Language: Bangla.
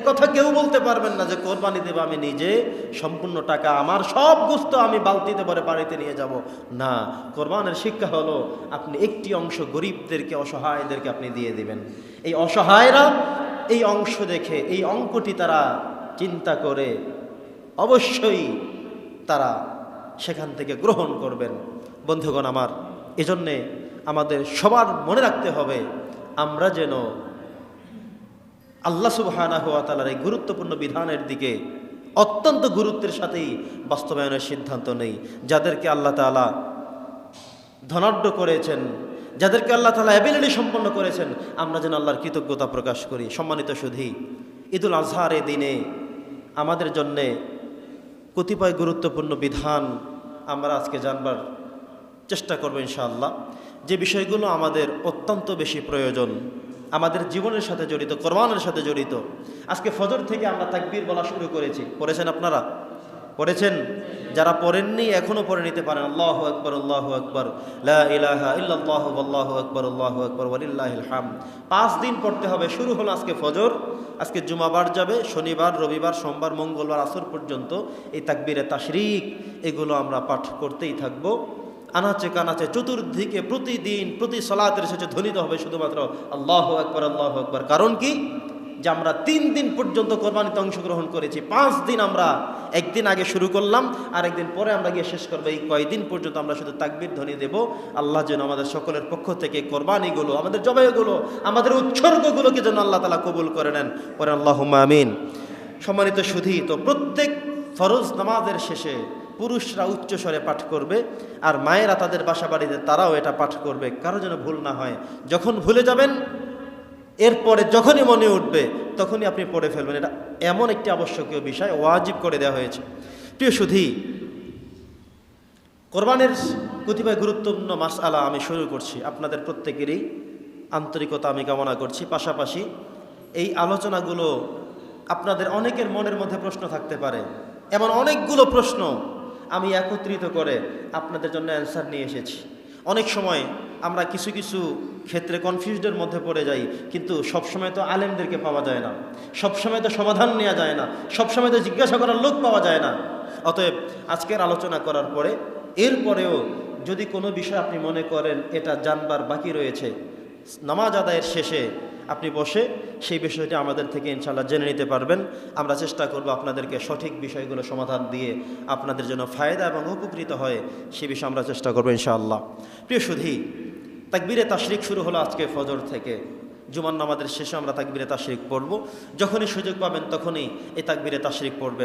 কথা কেউ বলতে পারবেন না যে কোরবানি দেব আমি নিজে সম্পূর্ণ টাকা আমার সব গোস্ত আমি বালতিতে ভরে বাড়িতে নিয়ে যাব না। কোরবানের শিক্ষা হলো আপনি একটি অংশ গরিবদেরকে অসহায়দেরকে আপনি দিয়ে দিবেন। এই অসহায়রা এই অংশ দেখে এই অঙ্কটি তারা চিন্তা করে অবশ্যই তারা সেখান থেকে গ্রহণ করবেন। বন্ধুগণ আমার, এজন্যে আমাদের সবার মনে রাখতে হবে আমরা যেন আল্লাহ সুবহানাহু ওয়া তাআলার এই গুরুত্বপূর্ণ বিধানের দিকে অত্যন্ত গুরুত্বের সাথেই বাস্তবায়নের সিদ্ধান্ত নেই। যাদেরকে আল্লাহ তাআলা ধনাঢ্য করেছেন, যাদেরকে আল্লাহ তাআলা অ্যাবিলিটি সম্পন্ন করেছেন, আমরা যেন আল্লাহর কৃতজ্ঞতা প্রকাশ করি। সম্মানিত সুধী, ঈদুল আজহার এই দিনে আমাদের জন্যে কতিপয় গুরুত্বপূর্ণ বিধান আমরা আজকে জানবার চেষ্টা করব ইনশাআল্লাহ। যে বিষয়গুলো আমাদের অত্যন্ত বেশি প্রয়োজন, আমাদের জীবনের সাথে জড়িত, কোরবানের সাথে জড়িত। আজকে ফজর থেকে আমরা তাকবীর বলা শুরু করেছি। পড়েছেন আপনারা? পড়েছেন? যারা পড়েননি এখনও পড়ে নিতে পারেন। আল্লাহু আকবার, আল্লাহু আকবার, লা ইলাহা ইল্লাল্লাহু আল্লাহু আকবার, আল্লাহু আকবার, ওয়ালিল্লাহিল হামদ। 5 দিন পড়তে হবে। শুরু হলো আজকে ফজর, আজকে জুমাবার যাবে, শনিবার, রবিবার, সোমবার, মঙ্গলবার আসর পর্যন্ত এই তাকবীরে তাশরিক এগুলো আমরা পাঠ করতেই থাকবো। আনাচে কানাচে চতুর্দিকে প্রতিদিন প্রতি সালাতের শেষে ধ্বনিত হবে শুধুমাত্র আল্লাহু আকবার, আল্লাহু আকবার। কারণ কি? যে আমরা 3 দিন পর্যন্ত কোরবানিতে অংশগ্রহণ করেছি। 5 দিন আমরা একদিন আগে শুরু করলাম আর একদিন পরে আমরা গিয়ে শেষ করবো। এই কয়দিন পর্যন্ত আমরা শুধু তাকবীর ধ্বনি দেব। আল্লাহ যেন আমাদের সকলের পক্ষ থেকে কোরবানিগুলো, আমাদের জবাইগুলো, আমাদের উৎসর্গগুলোকে যেন আল্লাহ তাআলা কবুল করে নেন। পরে আল্লাহুম্মা আমিন। সম্মানিত সুধী, তো প্রত্যেক ফরজ নামাজের শেষে পুরুষরা উচ্চস্বরে পাঠ করবে আর মায়েরা তাদের বাসা বাড়িতে তারাও এটা পাঠ করবে, কারো যেন ভুল না হয়। যখন ভুলে যাবেন এরপরে যখনই মনে উঠবে তখনই আপনি পড়ে ফেলবেন। এটা এমন একটি আবশ্যকীয় বিষয়, ওয়াজিব করে দেওয়া হয়েছে। প্রিয় সুধী, কোরবানের কতিপয় গুরুত্বপূর্ণ মাসআলা আমি শুরু করছি। আপনাদের প্রত্যেকেরই আন্তরিকতা আমি কামনা করছি। পাশাপাশি এই আলোচনাগুলো আপনাদের অনেকের মনের মধ্যে প্রশ্ন থাকতে পারে, এমন অনেকগুলো প্রশ্ন আমি একত্রিত করে আপনাদের জন্য অ্যান্সার নিয়ে এসেছি। অনেক সময় আমরা কিছু কিছু ক্ষেত্রে কনফিউজডের মধ্যে পড়ে যাই, কিন্তু সবসময় তো আলেমদেরকে পাওয়া যায় না, সবসময় তো সমাধান নেওয়া যায় না, সবসময় তো জিজ্ঞাসা করার লোক পাওয়া যায় না। অতএব আজকের আলোচনা করার পরে এরপরেও যদি কোনো বিষয় আপনি মনে করেন এটা জানবার বাকি রয়েছে, নামাজ আদায়ের শেষে আপনি বসে সেই বিষয়টি আমাদের থেকে ইনশাআল্লাহ জেনে নিতে পারবেন। আমরা চেষ্টা করব আপনাদেরকে সঠিক বিষয়গুলো সমাধান দিয়ে আপনাদের জন্য ফায়দা এবং উপকৃত হয় সে বিষয়ে আমরা চেষ্টা করব ইনশাআল্লাহ। প্রিয় সুধী, তাকবীরে তাশরিক শুরু হলো আজকে ফজর থেকে। জুমার নামাজের শেষে আমরা তাকবীরে তাশরিক পড়ব। যখনই সুযোগ পাবেন তখনই এই তাকবীরে তাশরিক পড়বেন।